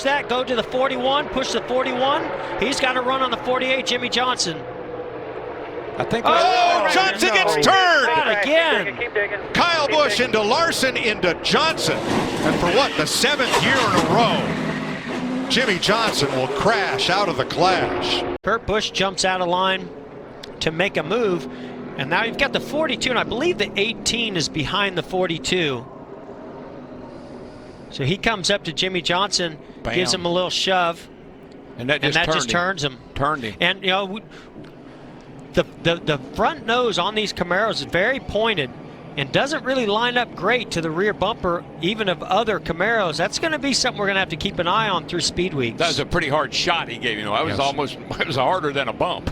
push that, go to the 41, push the 41. He's got to run on the 48, Jimmie Johnson. I think. Oh, Johnson gets turned! Not again. Kyle Busch into Larson into Johnson. And for what, the 7th year in a row, Jimmie Johnson will crash out of the clash. Kurt Busch jumps out of line to make a move. And now you've got the 42, and I believe the 18 is behind the 42. So he comes up to Jimmie Johnson, Bam. gives him a little shove, And that just turns him. Turned him. And, you know, the front nose on these Camaros is very pointed and doesn't really line up great to the rear bumper, even of other Camaros. That's going to be something we're going to have to keep an eye on through speed weeks. That was a pretty hard shot he gave. You know, that was it was harder than a bump.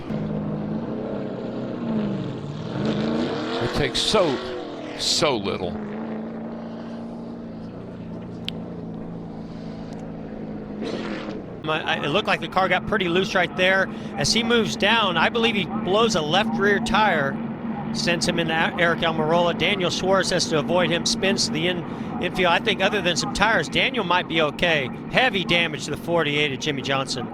It takes so little. It looked like the car got pretty loose right there. As he moves down, I believe he blows a left rear tire, sends him into Eric Almirola. Daniel Suarez has to avoid him, spins to the infield. I think other than some tires, Daniel might be okay. Heavy damage to the 48 of Jimmie Johnson.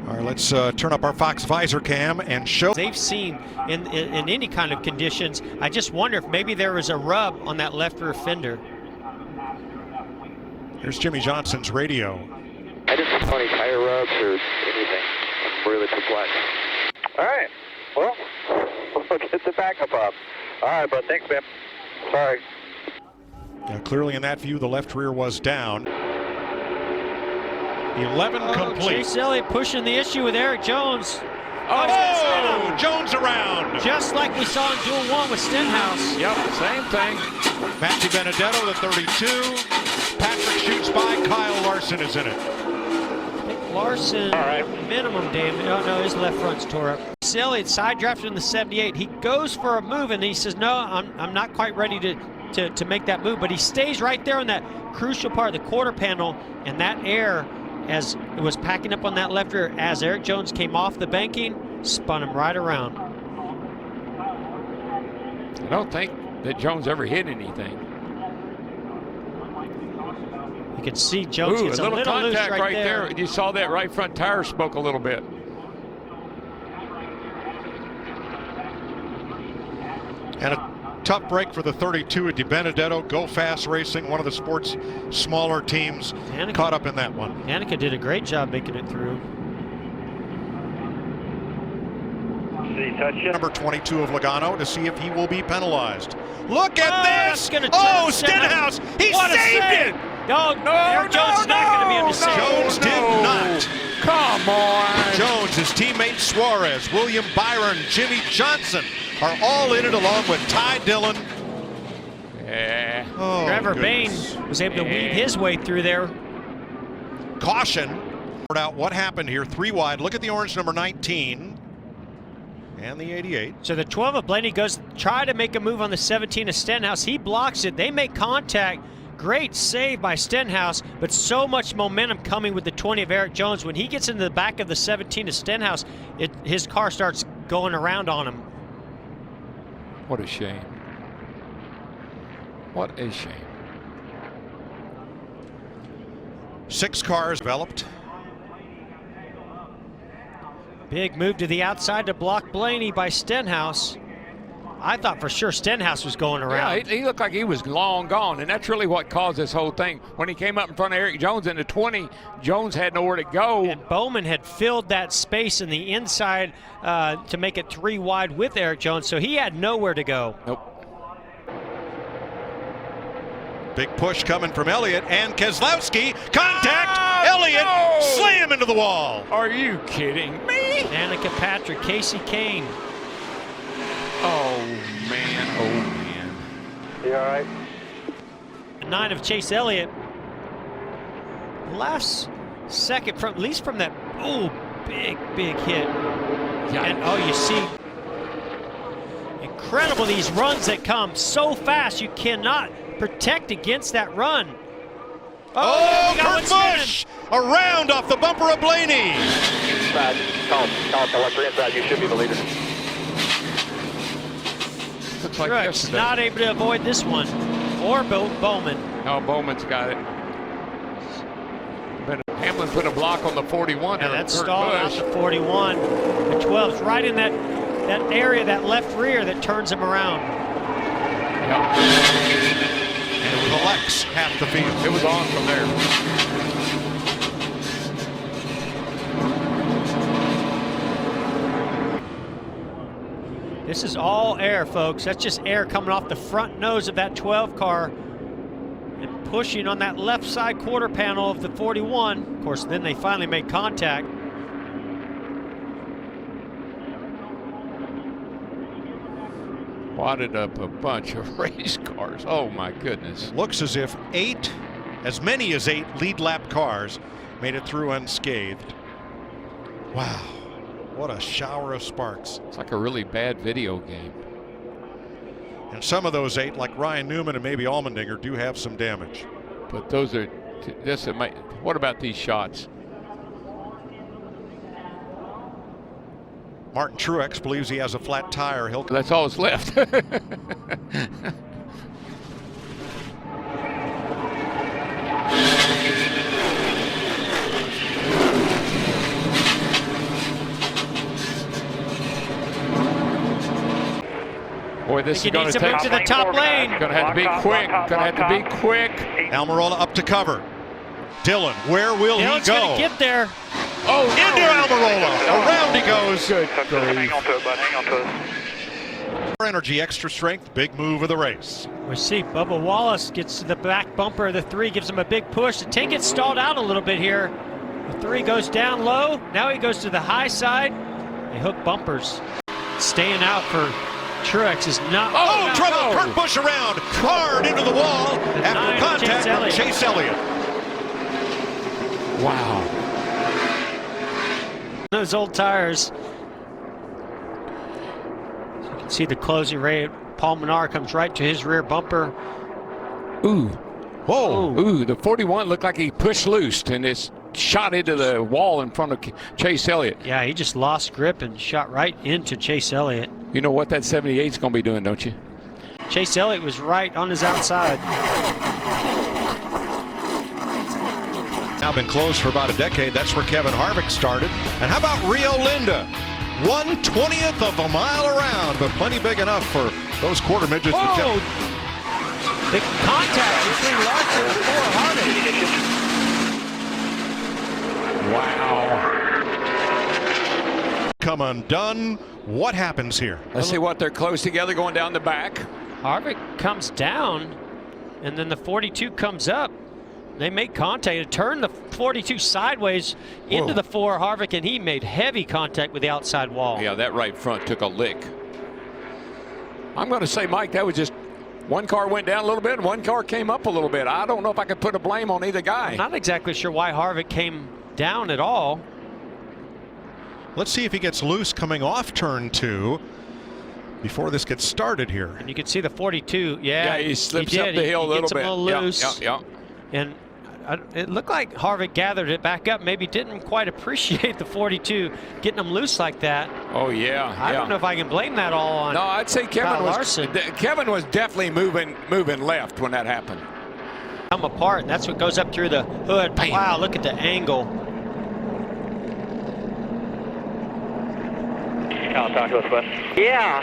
All right, let's turn up our Fox visor cam and show. They've seen in any kind of conditions. I just wonder if maybe there was a rub on that left rear fender. Here's Jimmie Johnson's radio. I just have funny tire rubs or anything. I'm really perplexed. All right. Well, we'll get the backup up. All right, bud. Thanks, man. Sorry. Now, clearly in that view, the left rear was down. 11 complete. Chase Elliott pushing the issue with Eric Jones. Oh, Jones around. Just like we saw in Duel 1 with Stenhouse. Yep, same thing. Matthew Benedetto, the 32. Patrick shoots by. Kyle Larson is in it. I think Larson, minimum damage. Oh, no, his left front's tore up. Chase Elliott side drafted in the 78. He goes for a move, and he says, no, I'm not quite ready to make that move. But he stays right there on that crucial part of the quarter panel, and that air, as it was packing up on that left rear, as Eric Jones came off the banking, spun him right around. I don't think that Jones ever hit anything. You can see Jones gets a little contact loose right there. You saw that right front tire spoke a little bit. And a tough break for the 32 at DiBenedetto. Go Fast Racing, one of the sport's smaller teams, caught up in that one. Danica did a great job making it through. Number 22 of Logano to see if he will be penalized. Look at this! Oh, Stenhouse! He saved it! No, Eric Jones is not going to be able to save it. Jones did not. Come on. Jones, his teammate Suarez, William Byron, Jimmie Johnson are all in it along with Ty Dillon. Yeah. Oh, Trevor Bayne was able to weave his way through there. Caution. Out what happened here, 3 wide. Look at the orange number 19 and the 88. So the 12 of Blaney goes try to make a move on the 17 of Stenhouse. He blocks it. They make contact. Great save by Stenhouse, but so much momentum coming with the 20 of Eric Jones. When he gets into the back of the 17 of Stenhouse, his car starts going around on him. What a shame. What a shame. 6 cars developed. Big move to the outside to block Blaney by Stenhouse. I thought for sure Stenhouse was going around. Yeah, he looked like he was long gone, and that's really what caused this whole thing. When he came up in front of Eric Jones in the 20, Jones had nowhere to go. And Bowman had filled that space in the inside to make it 3 wide with Eric Jones, so he had nowhere to go. Nope. Big push coming from Elliott and Keselowski. Contact! Elliott slam into the wall. Are you kidding me? Danica Patrick, Casey Kane. Oh, man. Oh, man. You all right? 9 of Chase Elliott. Last second, from at least from that, big hit. Yeah. And you see, incredible these runs that come so fast. You cannot protect against that run. Kurt Busch around off the bumper of Blaney. Inside. Colin, collector inside. You should be the leader. Looks like Truex yesterday. not able to avoid this one. Or Bowman. No, Bowman's got it. Hamlin put a block on the 41. And that stalled out the 41. The 12's right in that area, that left rear that turns him around. Yeah. And it was Alex half the field. It was on from there. This is all air, folks. That's just air coming off the front nose of that 12 car and pushing on that left side quarter panel of the 41. Of course, then they finally made contact. Wadded up a bunch of race cars. Oh my goodness. Looks as if as many as eight lead lap cars made it through unscathed. Wow. What a shower of sparks. It's like a really bad video game. And some of those eight, like Ryan Newman and maybe Allmendinger, do have some damage. But those are, what about these shots? Martin Truex believes he has a flat tire. That's all that's left. Boy, this is going to take to the top lane. Going to have to be quick. Going to have to be quick. Almirola up to cover. Dylan, where will Dylan's he go? Going to get there. Oh, into Almirola. Around he goes. Good. Hang on to it, bud. Hang on to it. Energy, extra strength, big move of the race. We see Bubba Wallace gets to the back bumper of the 3, gives him a big push. The 10 gets stalled out a little bit here. The 3 goes down low. Now he goes to the high side. They hook bumpers. Staying out for Truex is not. Oh, trouble! Kurt Busch around, hard into the wall after contact from Chase Elliott. Wow. Those old tires. You can see the closing rate. Paul Menard comes right to his rear bumper. Ooh. Whoa. Ooh, the 41 looked like he pushed loose and it's shot into the wall in front of Chase Elliott. Yeah, he just lost grip and shot right into Chase Elliott. You know what that 78 is going to be doing, don't you? Chase Elliott was right on his outside. Now been closed for about a decade. That's where Kevin Harvick started. And how about Rio Linda? 1/20th of a mile around, but plenty big enough for those quarter midgets. Whoa! The contact between Larson and Harvick. Wow. Come undone. What happens here? Let's see what they're close together going down the back. Harvick comes down, and then the 42 comes up. They make contact. It turned the 42 sideways into the 4 Harvick, and he made heavy contact with the outside wall. Yeah, that right front took a lick. I'm going to say, Mike, that was just one car went down a little bit and one car came up a little bit. I don't know if I could put a blame on either guy. I'm not exactly sure why Harvick came down at all. Let's see if he gets loose coming off turn 2 before this gets started here. And you can see the 42. Yeah, he slips up the hill a little bit. Gets him a little loose. Yeah. And it looked like Harvick gathered it back up. Maybe didn't quite appreciate the 42 getting him loose like that. Oh yeah. I don't know if I can blame that all on. No, I'd say Kevin was definitely moving left when that happened. Come apart. That's what goes up through the hood. Bam. Wow, look at the angle. I'll talk to us, bud. Yeah,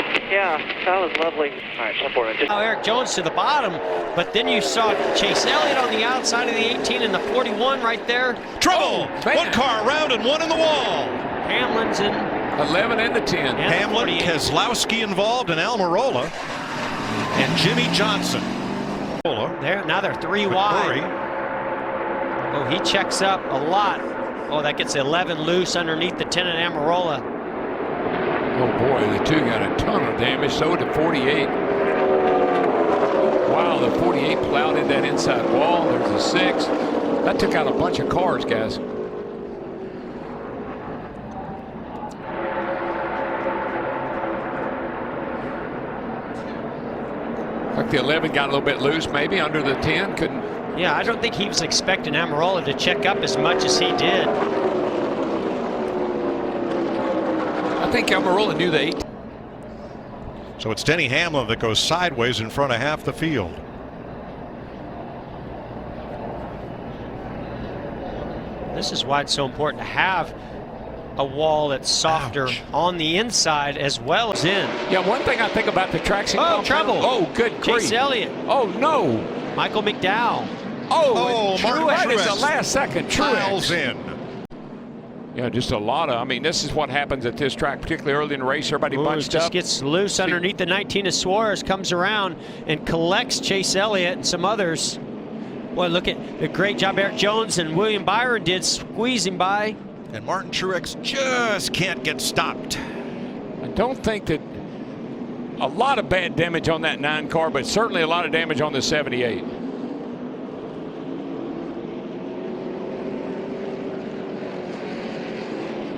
that was lovely. All right, jump forward. Now Eric Jones to the bottom, but then you saw Chase Elliott on the outside of the 18 and the 41 right there. Trouble! One car around and one in the wall. Hamlin's in 11 and the 10. Hamlin, Keselowski involved, and Almirola, and Jimmy Johnson. Now they're 3 wide. Oh, he checks up a lot. Oh, that gets 11 loose underneath the 10 and Almirola. Oh boy, the 2 got a ton of damage. So did 48. Wow, the 48 plowed in that inside wall. There's a 6. That took out a bunch of cars, guys. Like the 11 got a little bit loose, maybe under the 10. Couldn't. Yeah, I don't think he was expecting Almirola to check up as much as he did. I think Almirola knew the 8. So it's Denny Hamlin that goes sideways in front of half the field. This is why it's so important to have a wall that's softer on the inside as well as in. Yeah, one thing I think about the traction. Oh, trouble. Oh, good grief. Chase Elliott. Oh, no. Michael McDowell. Oh, Martin Truex Truex is the last second. Miles Truex. in. Yeah, just a lot of, I mean, this is what happens at this track, particularly early in the race. Everybody bunched just up. Gets loose underneath the 19 of Suarez, comes around and collects Chase Elliott and some others. Boy, look at the great job Eric Jones and William Byron did squeezing by. And Martin Truex just can't get stopped. I don't think that a lot of bad damage on that 9 car, but certainly a lot of damage on the 78.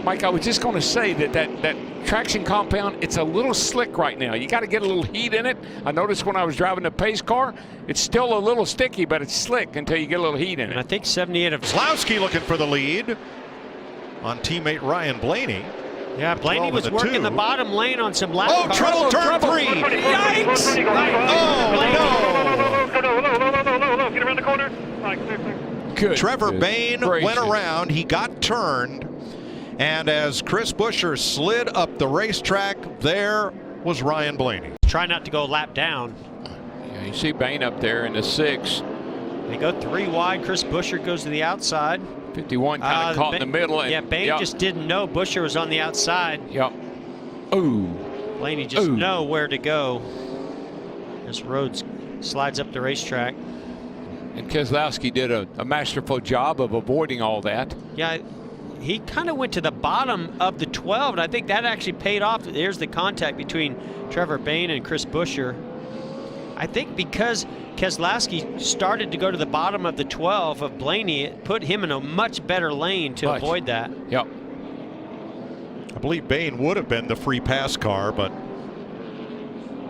Mike, I was just going to say that traction compound, it's a little slick right now. You got to get a little heat in it. I noticed when I was driving the pace car, it's still a little sticky, but it's slick until you get a little heat in it. And I think 78 of Slowski looking for the lead on teammate Ryan Blaney. Yeah, Blaney was working the bottom lane on some lap cars. Trouble, turn 3. Yikes! No. Get around the corner. All right, clear. Good. Trevor Bayne went around. He got turned. And as Chris Buescher slid up the racetrack, there was Ryan Blaney. Try not to go lap down. Yeah, you see Bayne up there in the 6. They go 3 wide. Chris Buescher goes to the outside. 51 kind of caught in the middle. And, yeah, Bayne just didn't know Buescher was on the outside. Yep. Ooh. Blaney just know where to go. As Rhodes slides up the racetrack. And Keselowski did a masterful job of avoiding all that. Yeah, he kind of went to the bottom of the 12, and I think that actually paid off. There's the contact between Trevor Bayne and Chris Buescher. I think because Keselowski started to go to the bottom of the 12 of Blaney, it put him in a much better lane to avoid that. Yep. I believe Bayne would have been the free pass car, but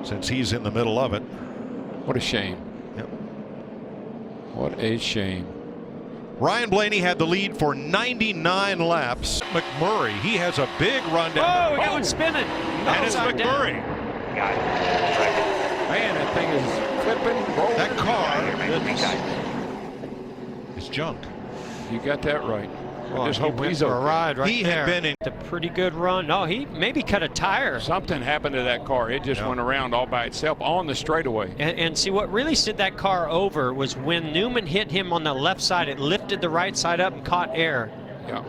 since he's in the middle of it. What a shame. Yep. What a shame. Ryan Blaney had the lead for 99 laps. McMurray, he has a big run down. Oh, we got one spinning. And it's McMurray. Got it. Man, that thing is flipping, rolling. That car is junk. You got that right. Well, I just he hope went he's for okay. a ride right He there. had been in. A pretty good run. No, he maybe cut a tire. Something happened to that car. It just went around all by itself on the straightaway. And see, what really sent that car over was when Newman hit him on the left side. It lifted the right side up and caught air. Yeah.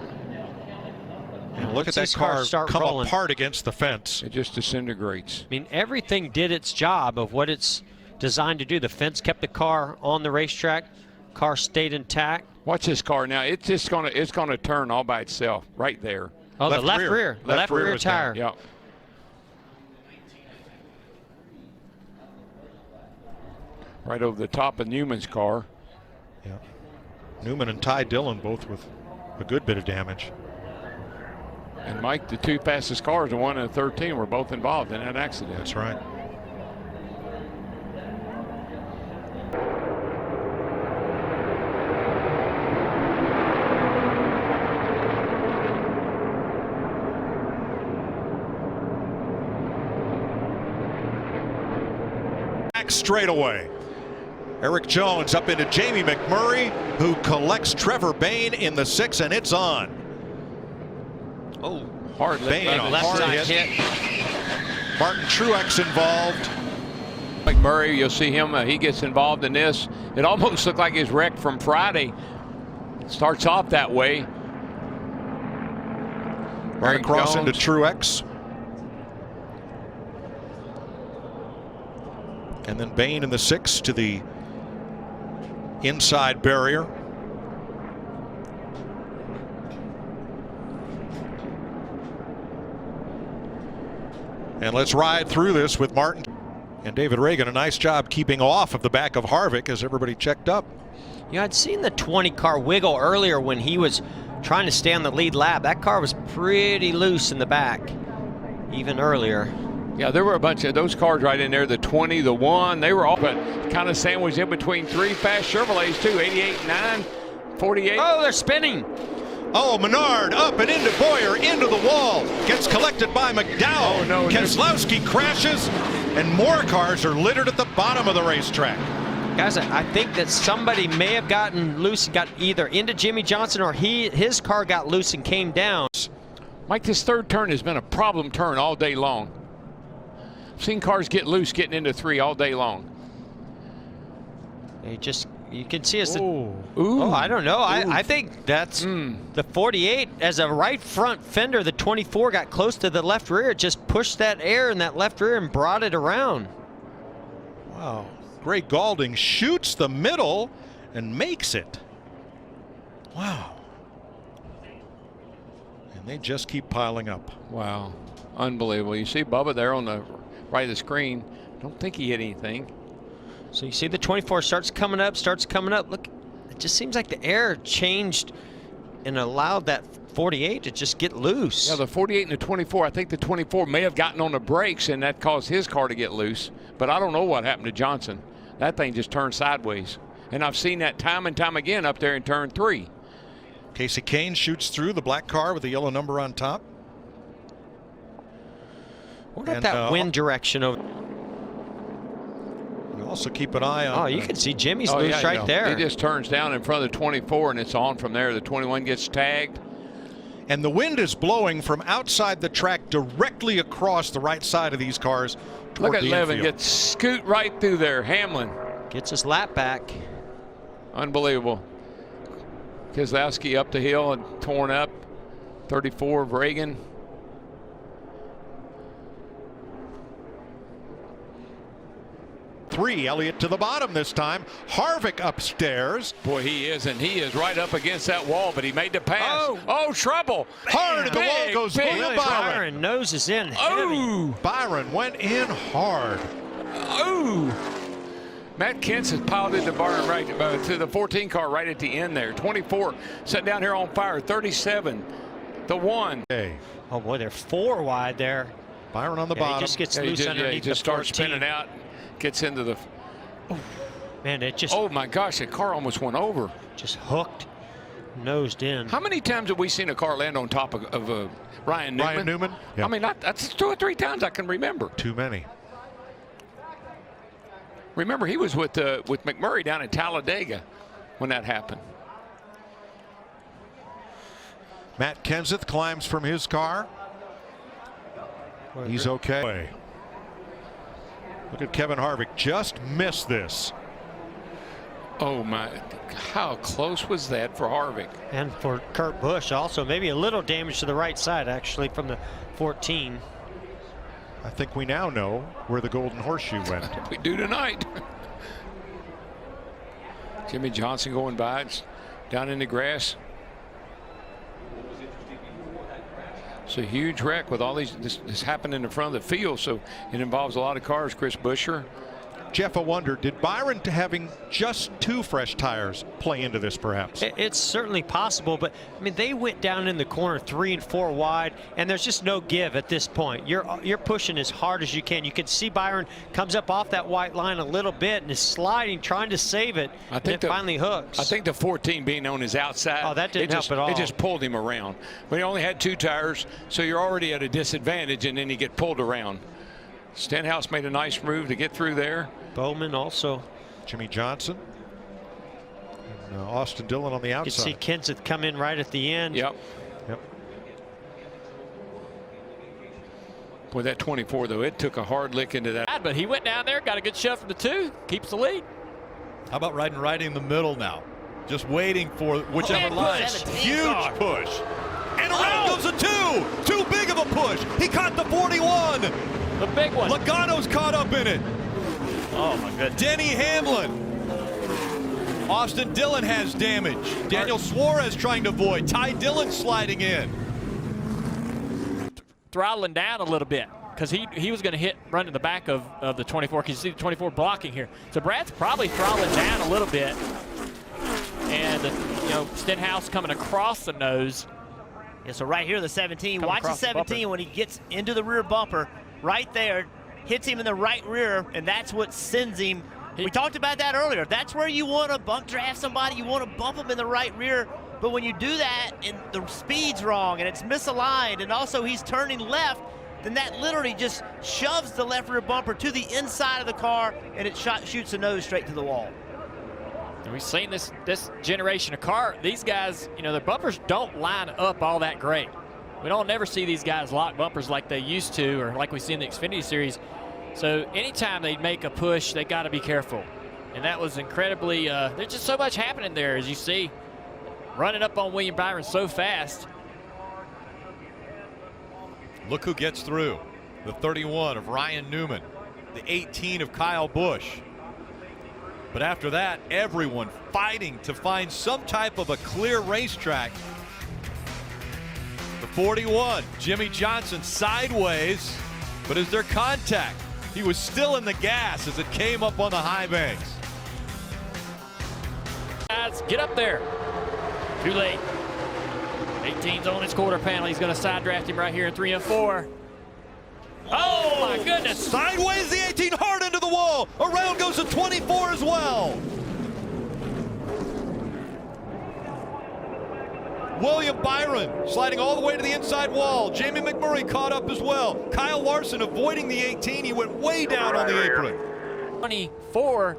And look at that car come apart against the fence. It just disintegrates. I mean, everything did its job of what it's designed to do. The fence kept the car on the racetrack. Car stayed intact. Watch this car now. It's just gonna turn all by itself right there. Oh, the left rear. The left rear tire. Yeah. Right over the top of Newman's car. Yeah. Newman and Ty Dillon both with a good bit of damage. And Mike, the 2 fastest cars, the 1 and the 13, were both involved in that accident. That's right. Straightaway. Eric Jones up into Jamie McMurray, who collects Trevor Bayne in the 6, and it's on. Oh, hard Bayne, a left hard side hit. Martin Truex involved. McMurray, you'll see him. He gets involved in this. It almost looked like his wreck from Friday. Starts off that way. Right across into Truex. And then Bayne in the 6 to the inside barrier. And let's ride through this with Martin and David Reagan. A nice job keeping off of the back of Harvick as everybody checked up. Yeah, I'd seen the 20 car wiggle earlier when he was trying to stay on the lead lap. That car was pretty loose in the back, even earlier. Yeah, there were a bunch of those cars right in there, the 20, the 1, they were all but kind of sandwiched in between 3 fast Chevrolets too, 88, 9, 48. Oh, they're spinning. Oh, Menard up and into Boyer, into the wall. Gets collected by McDowell. Oh, no, Keselowski crashes, and more cars are littered at the bottom of the racetrack. Guys, I think that somebody may have gotten loose, got either into Jimmy Johnson or his car got loose and came down. Mike, this third turn has been a problem turn all day long. I've seen cars get loose getting into 3 all day long. You can see us. Ooh. Oh, I don't know. I think that's the 48 as a right front fender. The 24 got close to the left rear, just pushed that air in that left rear and brought it around. Wow. Gray Gaulding shoots the middle and makes it. Wow. And they just keep piling up. Wow. Unbelievable. You see Bubba there on the right of the screen. Don't think he hit anything. So you see the 24 starts coming up. Look, it just seems like the air changed and allowed that 48 to just get loose. Yeah, the 48 and the 24. I think the 24 may have gotten on the brakes and that caused his car to get loose. But I don't know what happened to Johnson. That thing just turned sideways. And I've seen that time and time again up there in turn 3. Casey Kane shoots through the black car with the yellow number on top. What about that wind direction over? Also keep an eye on. Oh, you can see Jimmy's loose right there. He just turns down in front of the 24 and it's on from there. The 21 gets tagged. And the wind is blowing from outside the track directly across the right side of these cars. Look at Levin get scoot right through there. Hamlin gets his lap back. Unbelievable. Keselowski up the hill and torn up. 34 of Reagan. Elliott to the bottom this time. Harvick upstairs. Boy, he is, and he is right up against that wall, but he made the pass. Oh, trouble. Hard, and the wall goes in. Byron noses in. Oh, Byron went in hard. Oh. Matt Kentz has piled into Byron right to the 14 car right at the end there. 24 sitting down here on fire. 37, the 1. Hey. Oh boy, they're 4 wide there. Byron on the bottom. He just gets loose underneath. He just starts spinning out. Gets into the. Man, it just. Oh my gosh, the car almost went over. Just hooked, nosed in. How many times have we seen a car land on top of Ryan Newman? Ryan Newman? Yep. I mean, that's 2 or 3 times I can remember. Too many. Remember, he was with McMurray down in Talladega when that happened. Matt Kenseth climbs from his car. He's okay. Look at Kevin Harvick, just missed this. Oh my, how close was that for Harvick? And for Kurt Busch also, maybe a little damage to the right side actually from the 14. I think we now know where the Golden Horseshoe went. We do tonight. Jimmy Johnson going by, it's down in the grass. It's a huge wreck with all these. This happened in the front of the field, so it involves a lot of cars. Chris Buescher. Jeff, I wonder, did Byron having just 2 fresh tires play into this perhaps? It's certainly possible, but I mean they went down in the corner 3 and 4 wide, and there's just no give at this point. You're pushing as hard as you can. You can see Byron comes up off that white line a little bit and is sliding, trying to save it. I think and it finally hooks. I think the 14 being on his outside. Oh, that didn't help at all. It just pulled him around. But he only had 2 tires, so you're already at a disadvantage, and then you get pulled around. Stenhouse made a nice move to get through there. Bowman also. Jimmy Johnson. And, Austin Dillon on the outside. You can see Kenseth come in right at the end. Yep. Boy, that 24, though, it took a hard lick into that. But he went down there, got a good shove from the 2, keeps the lead. How about riding right in the middle now? Just waiting for whichever line. Huge push. And around goes a 2. Too big of a push. He caught the 41. The big one. Logano's caught up in it. Oh, my goodness. Denny Hamlin. Austin Dillon has damage. Daniel Suarez trying to avoid. Ty Dillon sliding in. Throttling down a little bit because he was going to run to the back of the 24. Because you see the 24 blocking here. So Brad's probably throttling down a little bit. And, Stenhouse coming across the nose. Yeah, so right here, the 17. Watch the 17 when he gets into the rear bumper. Right there, hits him in the right rear, and that's what sends him. We talked about that earlier. That's where you want to bump draft somebody. You want to bump them in the right rear. But when you do that and the speed's wrong and it's misaligned and also he's turning left, then that literally just shoves the left rear bumper to the inside of the car and it shoots the nose straight to the wall. And we've seen this generation of car. These guys, you know, their bumpers don't line up all that great. We don't never see these guys lock bumpers like they used to, or like we see in the Xfinity Series. So anytime they make a push, they got to be careful. And that was incredibly, there's just so much happening there, as you see. Running up on William Byron so fast. Look who gets through. The 31 of Ryan Newman, the 18 of Kyle Busch. But after that, everyone fighting to find some type of a clear racetrack. The 41, Jimmy Johnson sideways, but is there contact? He was still in the gas as it came up on the high banks. Guys, get up there. Too late. 18's on his quarter panel. He's going to side draft him right here in 3 and 4. Oh my goodness. Sideways the 18, hard into the wall. Around goes the 24 as well. William Byron sliding all the way to the inside wall. Jamie McMurray caught up as well. Kyle Larson avoiding the 18. He went way down on the apron. 24,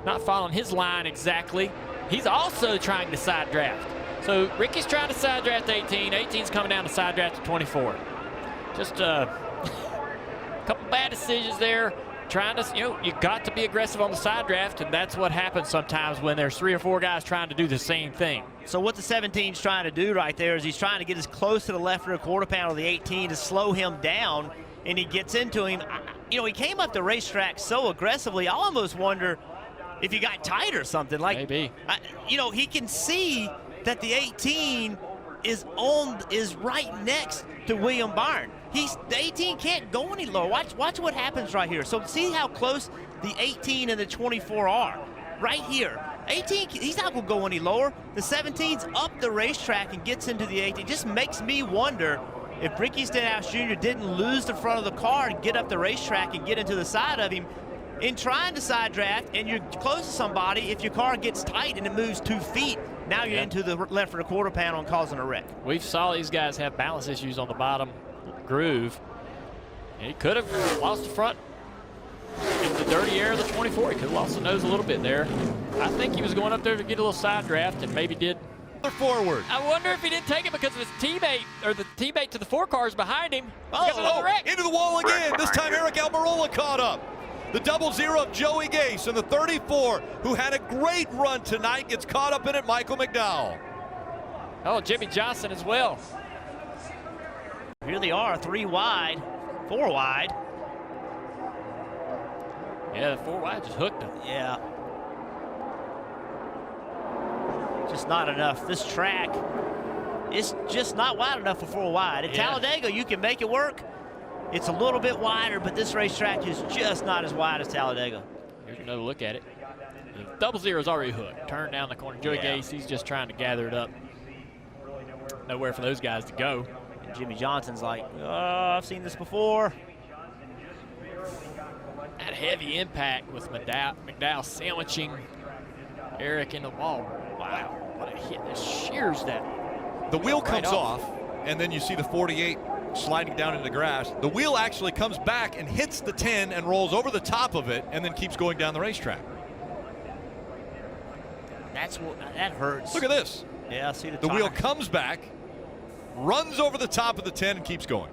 not following his line exactly. He's also trying to side draft. So Ricky's trying to side draft 18. 18's coming down to side draft to 24. Just a couple bad decisions there. Trying to, you know, you got to be aggressive on the side draft, and that's what happens sometimes when there's 3 or 4 guys trying to do the same thing. So what the 17's trying to do right there is he's trying to get as close to the left rear quarter panel of the 18 to slow him down, and he gets into him. You know, he came up the racetrack so aggressively, I almost wonder if he got tight or something. Like, maybe. You know, he can see that the 18 is right next to William Byron. The 18 can't go any lower. Watch what happens right here. So see how close the 18 and the 24 are. Right here. 18, he's not going to go any lower. The 17's up the racetrack and gets into the 18. Just makes me wonder if Ricky Stenhouse Jr. didn't lose the front of the car and get up the racetrack and get into the side of him. In trying to side draft and you're close to somebody, if your car gets tight and it moves 2 feet, now you're into the left rear quarter panel and causing a wreck. We saw these guys have balance issues on the bottom groove. And he could have lost the front in the dirty air of the 24. He could have lost the nose a little bit there. I think he was going up there to get a little side draft and maybe did. Forward. I wonder if he didn't take it because of his teammate, or the teammate to the 4 cars behind him. Into the wall again. This time Eric Almirola caught up. The 00 of Joey Gase and the 34, who had a great run tonight, gets caught up in it, Michael McDowell. Oh, Jimmy Johnson as well. Here they are, 3 wide, 4 wide. Yeah, the 4 wide just hooked him. Yeah. Just not enough. This track is just not wide enough for 4 wide. At Talladega, you can make it work. It's a little bit wider, but this racetrack is just not as wide as Talladega. Here's another look at it. The 00 is already hooked. Turned down the corner. Joey Gase, he's just trying to gather it up. Nowhere for those guys to go. And Jimmy Johnson's like, oh, I've seen this before. That heavy impact with McDowell sandwiching Eric in the wall. Wow, what a hit. It shears that. The wheel comes off, and then you see the 48 sliding down into the grass. The wheel actually comes back and hits the 10 and rolls over the top of it and then keeps going down the racetrack. That hurts. Look at this. Yeah, I see the wheel comes back, runs over the top of the 10 and keeps going.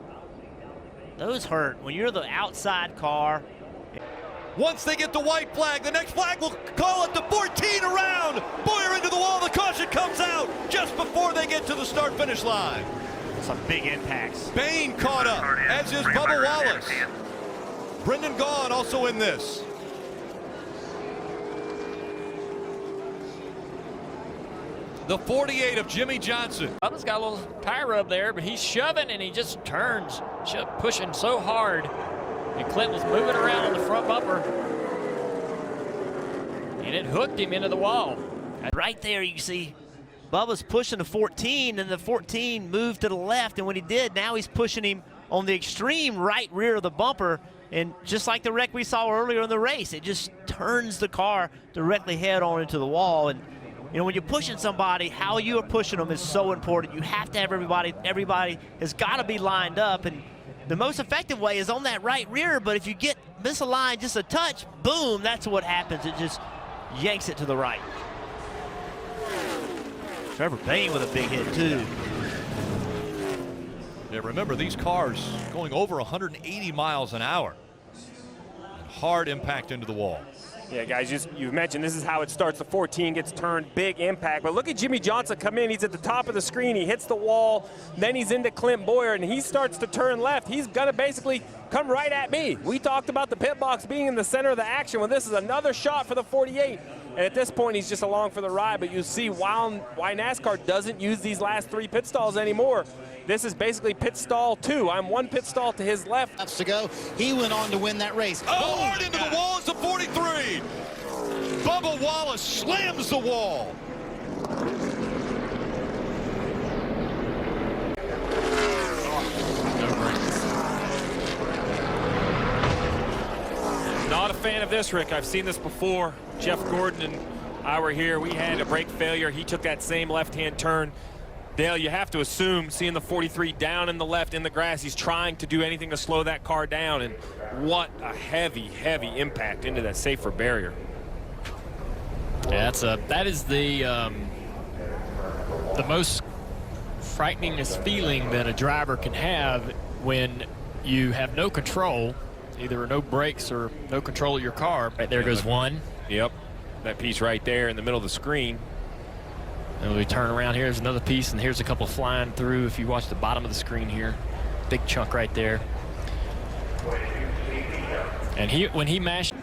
Those hurt. When you're the outside car. Once they get the white flag, the next flag will call it the 14 around. Boyer into the wall. The caution comes out just before they get to the start-finish line. Some big impacts. Bain caught up, as is Bubba Wallace. Brendan Gaughan also in this. The 48 of Jimmy Johnson. Bubba's got a little tire rub there, but he's shoving and he just turns, pushing so hard. And Clint was moving around on the front bumper. And it hooked him into the wall. Right there you see Bubba's pushing the 14, and the 14 moved to the left, and when he did, now he's pushing him on the extreme right rear of the bumper, and just like the wreck we saw earlier in the race, it just turns the car directly head on into the wall. And you know, when you're pushing somebody, how you are pushing them is so important. You have to have everybody has got to be lined up, and the most effective way is on that right rear, but if you get misaligned just a touch, boom, that's what happens. It just yanks it to the right. Trevor Payne with a big hit, too. Yeah, remember, these cars going over 180 miles an hour. And hard impact into the wall. Yeah, guys, you mentioned this is how it starts. The 14 gets turned, big impact. But look at Jimmy Johnson come in. He's at the top of the screen. He hits the wall. Then he's into Clint Boyer, and he starts to turn left. He's going to basically come right at me. We talked about the pit box being in the center of the action. Well, this is another shot for the 48. And at this point, he's just along for the ride. But you see why NASCAR doesn't use these last 3 pit stalls anymore. This is basically pit stall 2. I'm 1 pit stall to his left. Laps to go. He went on to win that race. Oh, hard into the wall. It's the 43. Bubba Wallace slams the wall. Not a fan of this, Rick. I've seen this before. Jeff Gordon and I were here. We had a brake failure. He took that same left-hand turn. Dale, you have to assume, seeing the 43 down in the left in the grass, he's trying to do anything to slow that car down, and what a heavy, heavy impact into that safer barrier. Yeah, that is the most frighteningest feeling that a driver can have when you have no control, either no brakes or no control of your car. Right there goes one. Yep, that piece right there in the middle of the screen. And we turn around, here's another piece, and here's a couple flying through. If you watch the bottom of the screen here, big chunk right there. And when he mashed.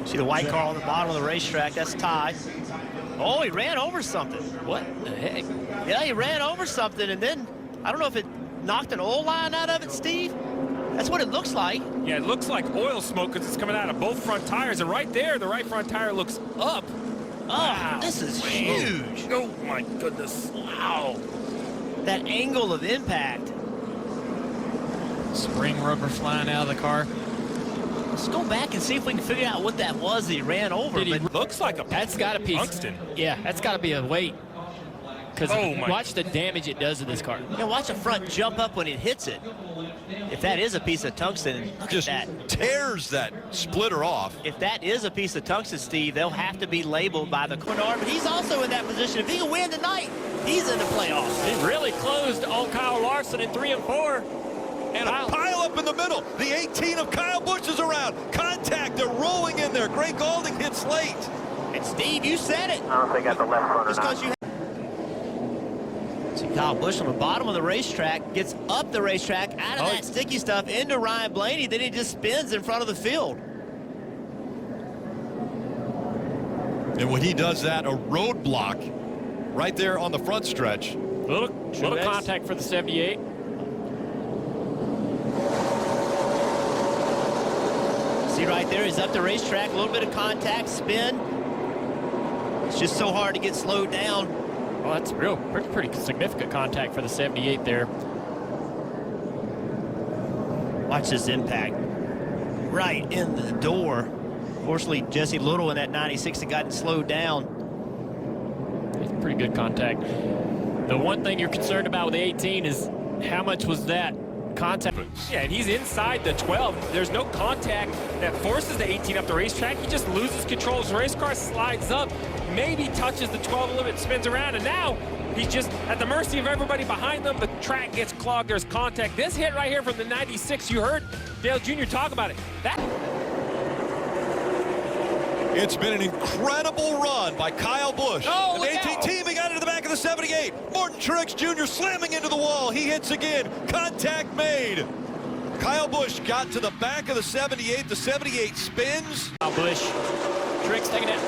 See the white car on the bottom of the racetrack, that's Ty. Oh, he ran over something. What the heck? Yeah, he ran over something, and then, I don't know if it knocked an oil line out of it, Steve. That's what it looks like. Yeah, it looks like oil smoke because it's coming out of both front tires. And right there, the right front tire looks up. Oh, wow. This is huge. Oh, my goodness. Wow. That angle of impact. Spring rubber flying out of the car. Let's go back and see if we can figure out what that was that he ran over. But looks like a that's got to be tungsten. Yeah, that's got to be a weight. Because watch the damage it does to this car. Yeah, watch the front jump up when it hits it. If that is a piece of tungsten, look Just at that. tears that splitter off. If that is a piece of tungsten, Steve, they'll have to be labeled by the corner. But he's also in that position. If he can win tonight, he's in the playoffs. He really closed on Kyle Larson in 3 and 4. And a pile up in the middle. The 18 of Kyle Busch is around. Contact, they're rolling in there. Greg Gaulding hits late. And Steve, you said it. I don't think I got the left front or Just not. because you see Kyle Busch on the bottom of the racetrack, gets up the racetrack, out of that sticky stuff, into Ryan Blaney, then he just spins in front of the field. And when he does that, a roadblock right there on the front stretch. Little contact for the 78. See right there, he's up the racetrack, a little bit of contact, spin. It's just so hard to get slowed down. Well, that's pretty significant contact for the 78 there. Watch this impact. Right in the door. Fortunately, Jesse Little in that 96 had gotten slowed down. It's pretty good contact. The one thing you're concerned about with the 18 is how much was that contact? Yeah, and he's inside the 12. There's no contact that forces the 18 up the racetrack. He just loses control. His race car slides up, maybe touches the 12 a little bit, spins around, and now he's just at the mercy of everybody behind them. The track gets clogged. There's contact. This hit right here from the 96, you heard Dale Jr. talk about it. It's been an incredible run by Kyle Busch. Oh, the 18 team, he got into the back of the 78. Morton Truex Jr. slamming into the wall. He hits again. Contact made. Kyle Busch got to the back of the 78. The 78 spins. Kyle Busch. Truex taking it.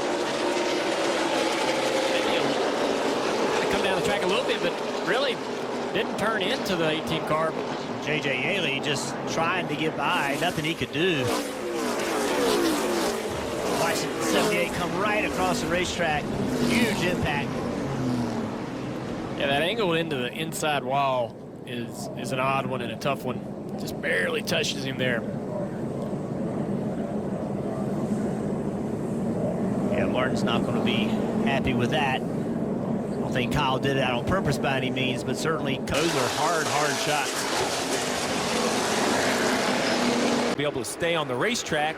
Come down the track a little bit, but really didn't turn into the 18 car. J.J. Yaley just trying to get by. Nothing he could do. Watch the 78 come right across the racetrack. Huge impact. Yeah, that angle into the inside wall is an odd one and a tough one. Just barely touches him there. Yeah, Martin's not going to be happy with that. I don't think Kyle did it on purpose by any means, but certainly those are hard shots. Be able to stay on the racetrack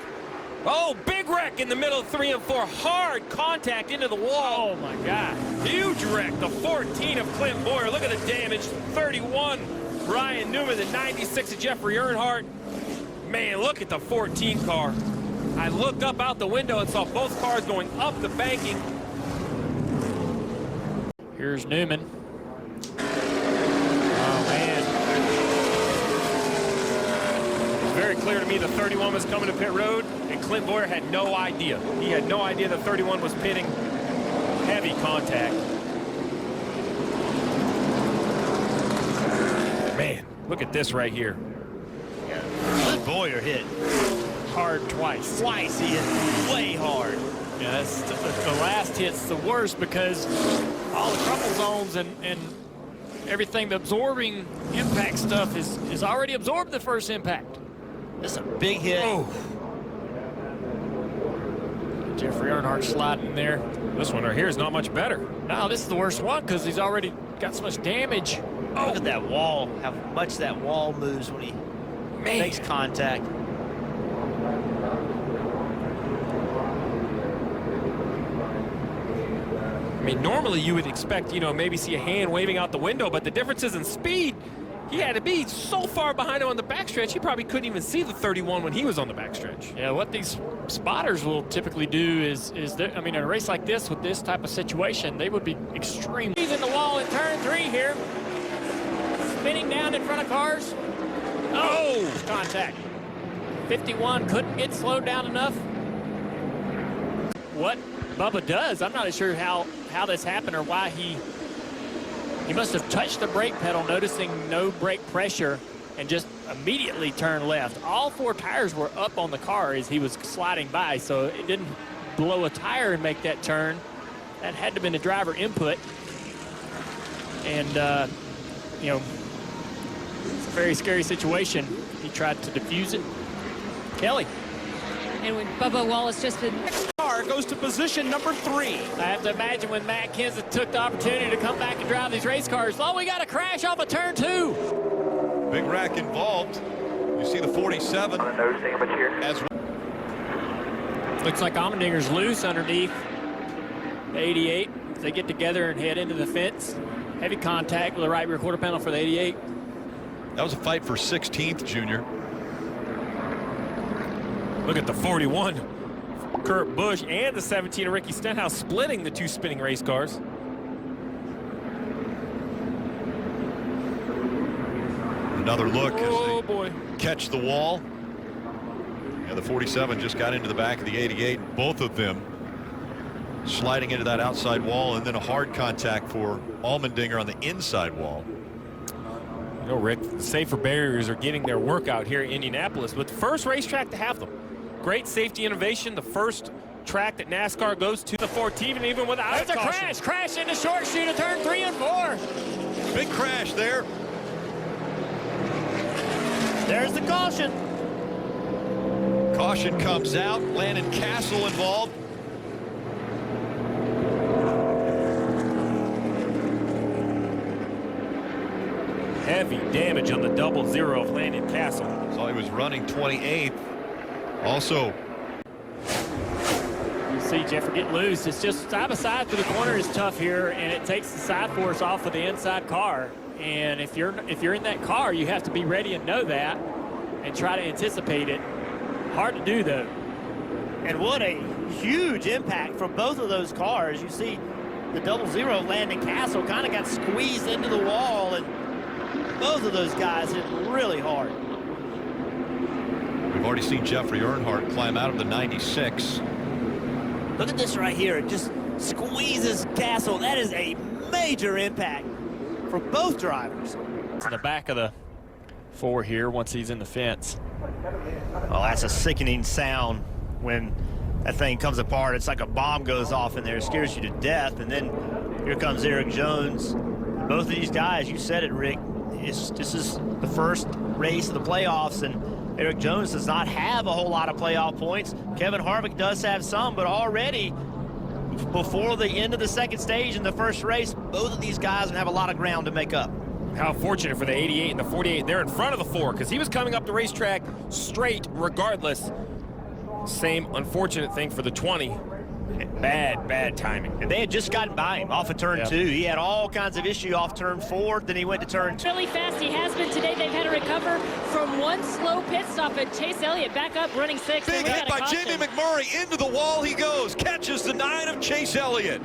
Oh, big wreck in the middle of 3 and 4. Hard contact into the wall. Oh, my God. Huge wreck. The 14 of Clint Boyer. Look at the damage. 31, Ryan Newman. The 96 of Jeffrey Earnhardt. Man, look at the 14 car. I looked up out the window and saw both cars going up the banking. Here's Newman. Oh, man. It's very clear to me the 31 was coming to pit road, and Clint Boyer had no idea. He had no idea the 31 was pitting. Heavy contact. Man, look at this right here. Clint Boyer hit Hard twice. twice. He hit way hard. Yeah, that's the last hit's the worst because all the crumple zones and everything, the absorbing impact stuff is already absorbed the first impact. That's a big hit. Oh. Jeffrey Earnhardt sliding in there. This one right here is not much better. No, this is the worst one because he's already got so much damage. Look at that wall, how much that wall moves when he makes contact. I mean, normally you would expect, you know, maybe see a hand waving out the window, but the differences in speed, he had to be so far behind him on the backstretch, he probably couldn't even see the 31 when he was on the backstretch. Yeah, what these spotters will typically do is I mean, in a race like this with this type of situation, they would be extremely. He's in the wall in turn 3 here. Spinning down in front of cars. Oh, contact. 51 couldn't get slowed down enough. What Bubba does, I'm not sure how this happened or why he must have touched the brake pedal, noticing no brake pressure, and just immediately turned left. All 4 tires were up on the car as he was sliding by, so it didn't blow a tire and make that turn. That had to have been the driver input. And, you know, it's a very scary situation. He tried to defuse it. Kelly. And when Bubba Wallace just been... Car goes to position number 3. I have to imagine when Matt Kenseth took the opportunity to come back and drive these race cars. Oh, we got a crash off of turn 2. Big wreck involved. You see the 47. As Looks like Allmendinger's loose underneath the 88. They get together and head into the fence. Heavy contact with the right rear quarter panel for the 88. that was a fight for 16th, Junior. Look at the 41, Kurt Busch, and the 17 of Ricky Stenhouse splitting the 2 spinning race cars. Another look Oh, as boy. they catch the wall. Yeah, the 47 just got into the back of the 88. Both of them sliding into that outside wall, and then a hard contact for Allmendinger on the inside wall. You know, Rick, the safer barriers are getting their work out here in Indianapolis, but the first racetrack to have them. Great safety innovation, the first track that NASCAR goes to the 14, and even without There's a caution. crash into short chute of turn 3 and 4. Big crash there. There's the caution. Caution comes out. Landon Castle involved. Heavy damage on the 00 of Landon Castle. So he was running 28th. Also, You see Jeffrey get loose. It's just side by side through the corner is tough here, and it takes the side force off of the inside car. And if you're in that car, you have to be ready and know that, and try to anticipate it. Hard to do though. And what a huge impact for both of those cars. You see the 00 Landon Castle kind of got squeezed into the wall, and both of those guys hit really hard. we've already seen Jeffrey Earnhardt climb out of the 96. Look at this right here. It just squeezes Castle. That is a major impact for both drivers. It's in the back of the 4 here once he's in the fence. Oh, that's a sickening sound when that thing comes apart. It's like a bomb goes off in there. It scares you to death. And then here comes Eric Jones. Both of these guys, you said it, Rick, this is the first race of the playoffs, and Eric Jones does not have a whole lot of playoff points. Kevin Harvick does have some, but already before the end of the second stage in the first race, both of these guys have a lot of ground to make up. How fortunate for the 88 and the 48. They're in front of the 4 because he was coming up the racetrack straight regardless. Same unfortunate thing for the 20. Bad timing. And they had just gotten by him off of turn 2. He had all kinds of issue off turn 4. Then he went to turn 2. Really fast. He has been today. They've had to recover from one slow pit stop, and Chase Elliott back up running 6. Big hit by Jamie McMurray. Into the wall he goes. Catches the 9 of Chase Elliott.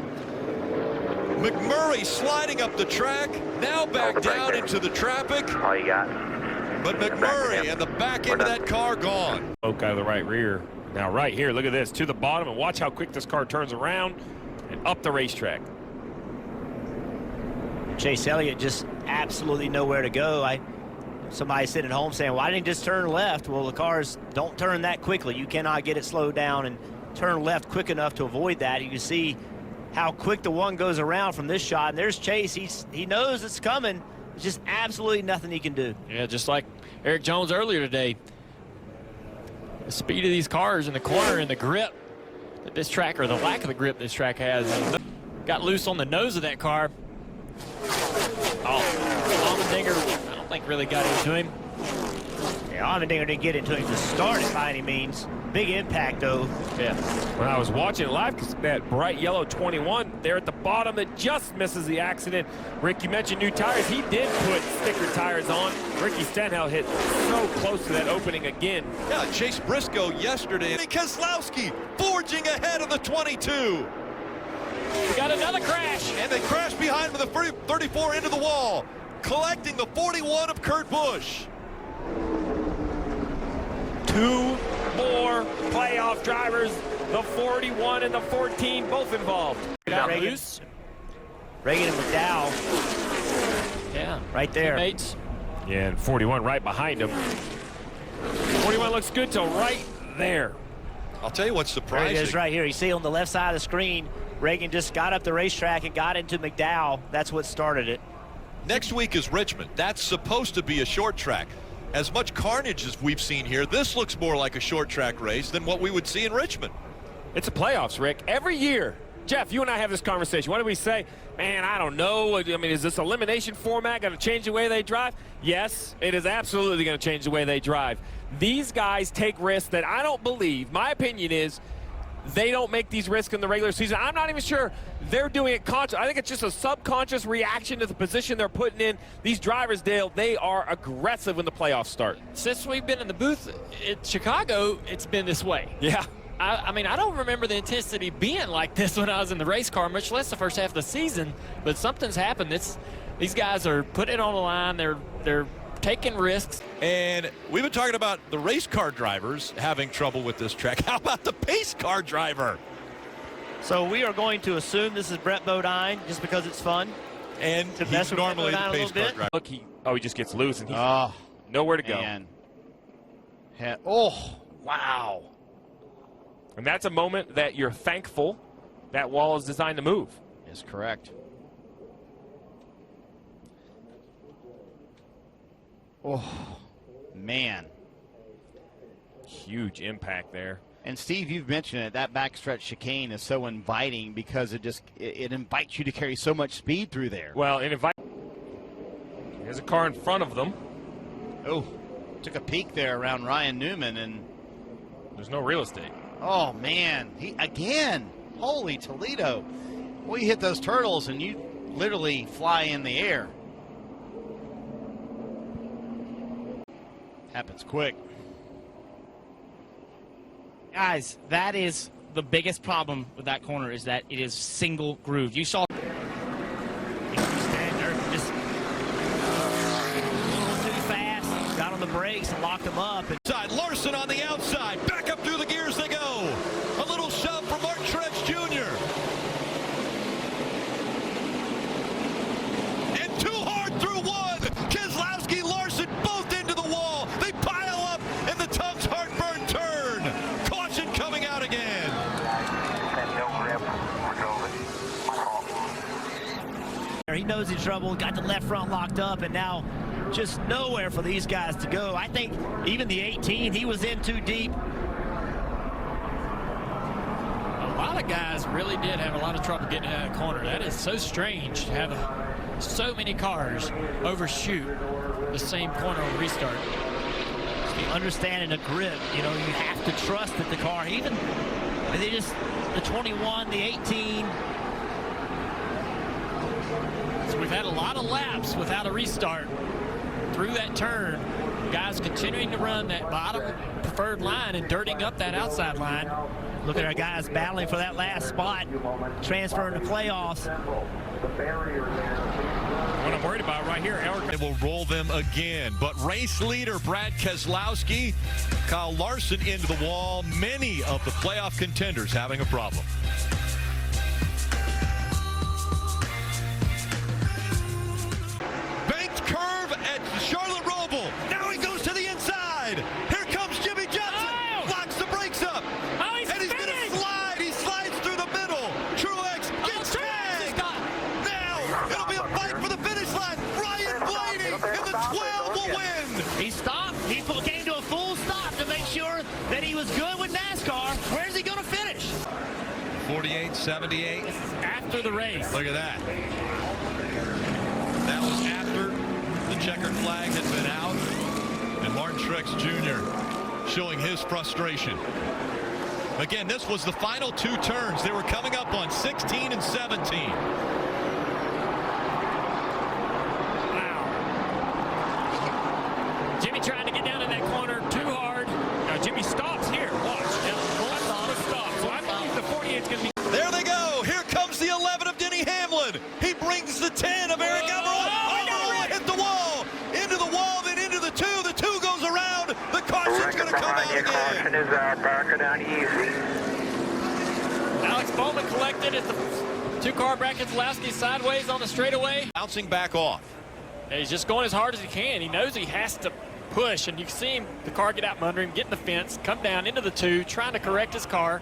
McMurray sliding up the track. Now back down into the traffic. All you got. But McMurray and the back end of that car gone. Poke out of the right rear. Now right here, look at this, to the bottom, and watch how quick this car turns around and up the racetrack. Chase Elliott just absolutely nowhere to go. Somebody sitting at home saying, why didn't he just turn left? Well, the cars don't turn that quickly. You cannot get it slowed down and turn left quick enough to avoid that. You can see how quick the one goes around from this shot. And there's Chase. He knows it's coming. There's just absolutely nothing he can do. Yeah, just like Eric Jones earlier today. The speed of these cars in the corner and the grip that this track, or the lack of the grip this track has, got loose on the nose of that car. Oh, Allmendinger, I don't think really got into him. Yeah, Allmendinger didn't get into him to start it by any means. Big impact, though. Yeah. When I was watching it live, because that bright yellow 21 there at the bottom that just misses the accident. Rick, you mentioned new tires. He did put sticker tires on. Ricky Stenhouse hit so close to that opening again. Yeah, Chase Briscoe yesterday. Keselowski forging ahead of the 22. We got another crash. And they crash behind with the 34 into the wall, collecting the 41 of Kurt Busch. 2 more playoff drivers, the 41 and the 14, both involved. Reagan and McDowell. Yeah. Right there. Teammates. Yeah, and 41 right behind him. 41 looks good till right there. I'll tell you what's surprising. There it is right here. You see on the left side of the screen, Reagan just got up the racetrack and got into McDowell. That's what started it. Next week is Richmond. That's supposed to be a short track. As much carnage as we've seen here, this looks more like a short track race than what we would see in Richmond. It's a playoffs, Rick. Every year, Jeff, you and I have this conversation. What do we say? Man, I don't know. I mean, is this elimination format going to change the way they drive? Yes, it is absolutely going to change the way they drive. These guys take risks that I don't believe. My opinion is they don't make these risks in the regular season. I'm not even sure they're doing it conscious. I think it's just a subconscious reaction to the position they're putting in. These drivers, Dale, they are aggressive when the playoffs start. Since we've been in the booth at Chicago, it's been this way. Yeah. I mean, I don't remember the intensity being like this when I was in the race car, much less the first half of the season. But something's happened. These guys are putting it on the line. They're taking risks. And we've been talking about the race car drivers having trouble with this track. How about the pace car driver? So we are going to assume this is Brett Bodine just because it's fun. And he's normally the pace car driver. Look, he just gets loose and he's nowhere to go. Wow. And that's a moment that you're thankful that wall is designed to move. Is correct. Oh, man. Huge impact there. And Steve, you've mentioned it, that backstretch chicane is so inviting because it invites you to carry so much speed through there. Well, there's a car in front of them. Oh, took a peek there around Ryan Newman, and there's no real estate. Oh, man. Again, holy Toledo. Well, you hit those turtles and you literally fly in the air. Happens quick. Guys, that is the biggest problem with that corner, is that it is single groove. You saw Gander just a little too fast, got on the brakes and locked him up. Side Larson on the outside, back up through the gears they go. A little shove from Mark Truex Jr. And too hard through one. Keselowski, Larson both into the wall. They pile up in the Tubbs heartburn turn. Caution coming out again. He knows he's in trouble, got the left front locked up, and now just nowhere for these guys to go. I think even the 18, he was in too deep. A lot of guys really did have a lot of trouble getting out of the corner. That is so strange to have so many cars overshoot the same corner on restart. understanding the grip, you know, you have to trust that the car, even they just the 21, the 18. So we've had a lot of laps without a restart through that turn. Guys continuing to run that bottom preferred line and dirting up that outside line. Look at our guys battling for that last spot, transferring to playoffs. What I'm worried about right here, They will roll them again, but race leader Brad Keselowski, Kyle Larson into the wall. Many of the playoff contenders having a problem. Banked curve at Charlotte Roval. Now he goes to the inside. Here comes Jimmy Johnson. Locks the brakes up. And he's going to slide. He slides through the middle. Truex gets tagged. Now it'll be a fight for the finish line. Ryan Blaney in the 12 will win. He stopped. He came to a full stop to make sure that he was good with NASCAR. Where's he going to finish? 48-78. After the race. Look at that. That was after the checkered flag had been out. And Martin Truex Jr. showing his frustration. Again, this was the final two turns. They were coming up on 16 and 17. Wow. Jimmy trying to get down in that corner too hard. Now Jimmy stops here. Watch. So I believe the 48 is going to be. There they go. Here comes the 11 of Denny Hamlin. He brings the 10 of Eric Almirola. Hit the wall. Into the wall, then into the 2. The 2 goes around. The caution's going to come out again. Caution is back down easy. Alex Bowman collected at the 2-car bracket. Keselowski sideways on the straightaway. Bouncing back off. He's just going as hard as he can. He knows he has to push, and you can see him, the car get out from under him, get in the fence, come down into the 2, trying to correct his car.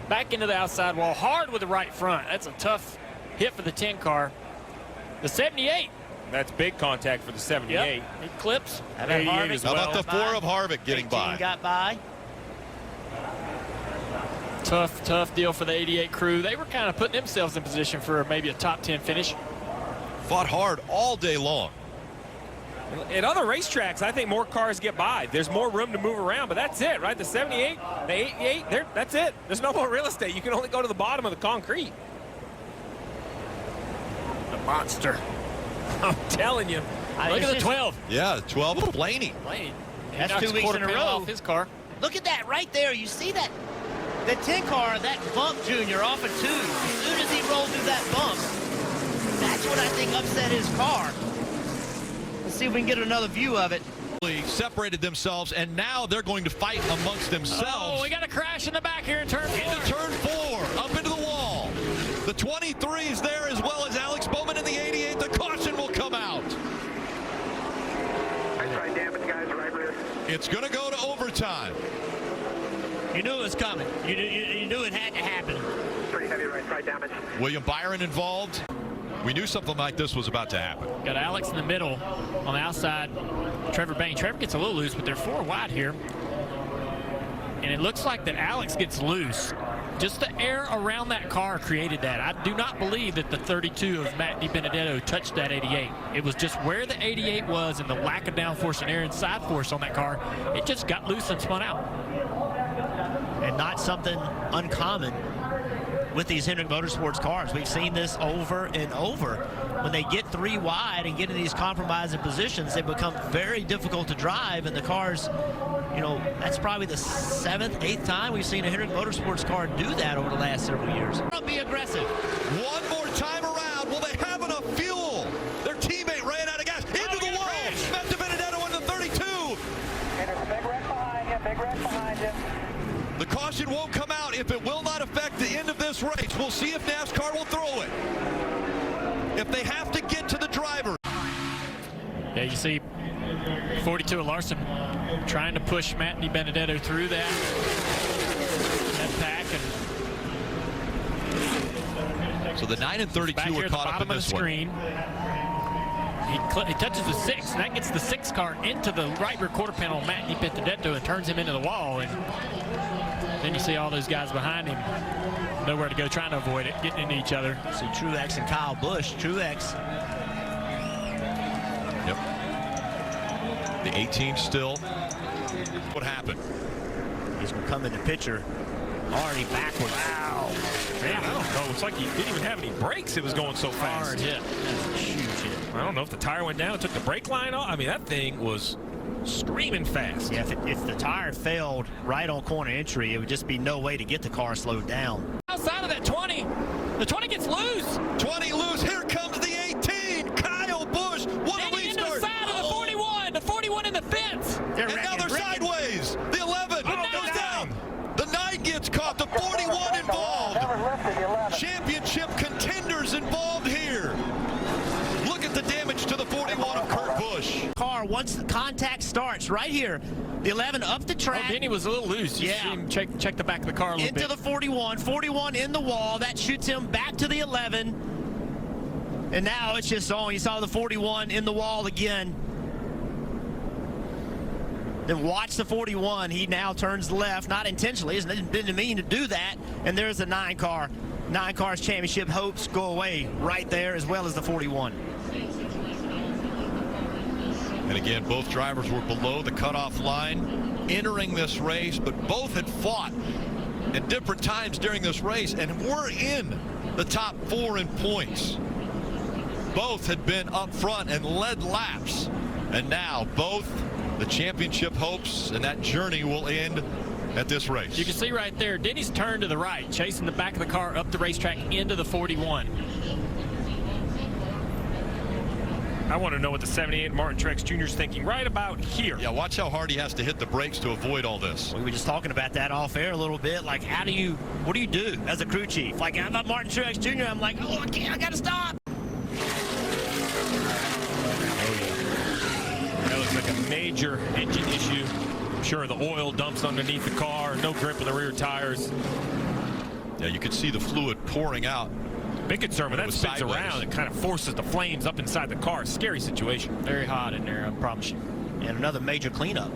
Back into the outside wall, hard with the right front. That's a tough hit for the 10 car. The 78. That's big contact for the 78. Yep. He clips. How about the 4 of Harvick getting by? Got by. Tough deal for the 88 crew. They were kind of putting themselves in position for maybe a top 10 finish. Fought hard all day long. At other racetracks, I think more cars get by. There's more room to move around, but that's it, right? The 78, the 88, that's it. There's no more real estate. You can only go to the bottom of the concrete. The monster. I'm telling you. Look at the 12. Yeah, 12 of Blaney. That's 2 weeks in a row. Off his car. Look at that right there. You see that? The 10 car, that bump, Junior, off of 2. As soon as he rolled through that bump, that's what I think upset his car. Let's see if we can get another view of it. Separated themselves, and now they're going to fight amongst themselves. Oh, we got a crash in the back here in turn 4. Into turn 4, up into the wall. The 23 is there, as well as Alex Bowman in the 88. The caution will come out. Right damage, guys, right rear. It's going to go to overtime. You knew it was coming. You knew it had to happen. Pretty heavy right damage. William Byron involved. We knew something like this was about to happen. Got Alex in the middle on the outside. Trevor Bain. Trevor gets a little loose, but they're 4 wide here. And it looks like that Alex gets loose. Just the air around that car created that. I do not believe that the 32 of Matt DiBenedetto touched that 88. It was just where the 88 was and the lack of downforce and air and side force on that car. It just got loose and spun out. And not something uncommon with these Hendrick Motorsports cars. We've seen this over and over. When they get 3 wide and get in these compromising positions, they become very difficult to drive, and the cars, you know, that's probably the 7th, 8th time we've seen a Hendrick Motorsports car do that over the last several years. Be aggressive. One more time around. Will they have enough fuel? Their teammate ran out of gas. Into the wall. Matt DiBenedetto on the 32. And there's a big wreck behind you, The caution won't come out if it will not affect the end of this race. We'll see if NASCAR will throw it. If they have to get to the driver. Yeah, you see 42 of Larson trying to push Matt DiBenedetto through that pack. And so the 9 and 32 are caught up in this screen. He touches the 6, and that gets the 6 car into the right rear quarter panel of Matt DiBenedetto and turns him into the wall. And then you see all those guys behind him, nowhere to go, trying to avoid it, getting into each other. See Truex and Kyle Busch. Truex. Yep. The 18 still What happened? He's going to come in the picture already backwards. Wow. Man, I don't know. It's like he didn't even have any brakes. It was going so fast. Hard hit. That's a huge hit. I don't know if the tire went down and took the brake line off. I mean, that thing was screaming fast. Yeah, if the tire failed right on corner entry, it would just be no way to get the car slowed down. Outside of that 20. The 20 gets loose. 20 loose. Here comes the 18. Kyle Busch. What a lead start. Into the side of the 41. The 41 in the fence. And now they're sideways. The 11 goes down. The 9 gets caught. The 41 involved. Championship contenders involved here. Look at the damage to the 41 of Kurt Busch. Car, once the contact starts right here, the 11 up the track. Oh, Denny was a little loose. You see him check the back of the car a little bit. Into the 41. 41 in the wall. That shoots him back to the 11. And now it's just on. You saw the 41 in the wall again. Then watch the 41. He now turns left, not intentionally. Didn't mean to do that. And there's the 9 car. 9 cars championship hopes go away right there, as well as the 41. And again, both drivers were below the cutoff line entering this race, but both had fought at different times during this race and were in the top 4 in points. Both had been up front and led laps, and now both the championship hopes and that journey will end at this race. You can see right there, Denny's turned to the right, chasing the back of the car up the racetrack into the 41. I want to know what the 78 Martin Truex Jr. is thinking right about here. Yeah, watch how hard he has to hit the brakes to avoid all this. We were just talking about that off air a little bit. Like, what do you do as a crew chief? Like, I'm not Martin Truex Jr. I'm like, oh, I got to stop. That looks like a major engine issue. I'm sure the oil dumps underneath the car, no grip in the rear tires. Yeah, you can see the fluid pouring out. Big concern when that spins around, it kind of forces the flames up inside the car. Scary situation. Very hot in there, I promise you. And another major cleanup.